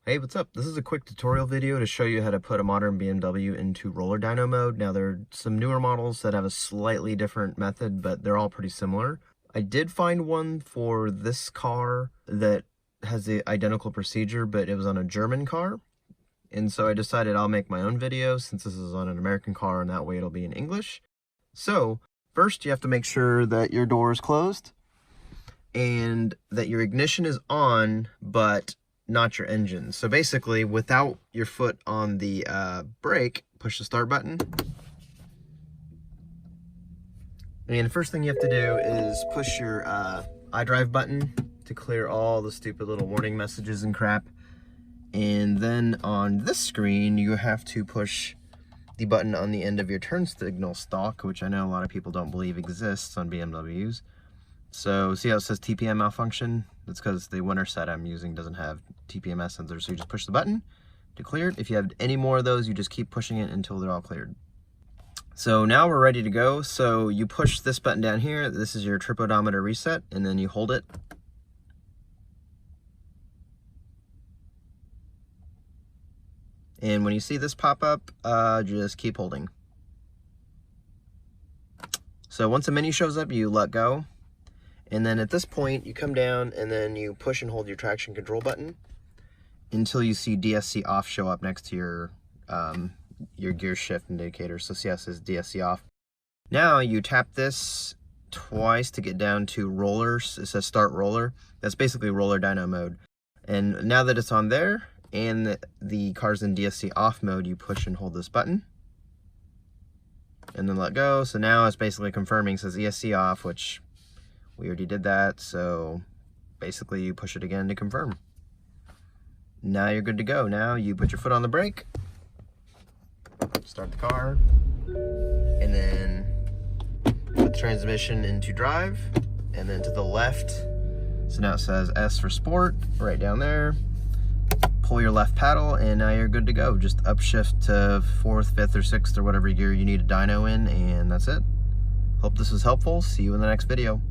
Hey, what's up? This is a quick tutorial video to show you how to put a modern BMW into roller dyno mode. Now, there are some newer models that have a slightly different method, but they're all pretty similar. I did find one for this car that has the identical procedure, but it was on a German car. And so I decided I'll make my own video since this is on an American car, and that way it'll be in English. So, first you have to make sure that your door is closed and that your ignition is on, but not your engine. So basically, without your foot on the brake, push the start button. And the first thing you have to do is push your iDrive button to clear all the stupid little warning messages and crap. And then on this screen, you have to push the button on the end of your turn signal stalk, which I know a lot of people don't believe exists on BMWs. So see how it says TPM malfunction? That's because the winter set I'm using doesn't have TPMS sensors. So you just push the button to clear it. If you have any more of those, you just keep pushing it until they're all cleared. So now we're ready to go. So you push this button down here. This is your trip odometer reset, and then you hold it. And when you see this pop up, just keep holding. So once a menu shows up, you let go. And then at this point, you come down and then you push and hold your traction control button until you see DSC off show up next to your gear shift indicator. So see how it says DSC off. Now you tap this twice to get down to rollers. It says start roller. That's basically roller dyno mode. And now that it's on there and the car's in DSC off mode, you push and hold this button and then let go. So now it's basically confirming, it says ESC off, which we already did that, so basically you push it again to confirm. Now you're good to go. Now you put your foot on the brake, start the car, and then put the transmission into drive, and then to the left. So now it says S for sport, right down there. Pull your left paddle, and now you're good to go. Just upshift to 4th, 5th, or 6th, or whatever gear you need a dyno in, and that's it. Hope this was helpful. See you in the next video.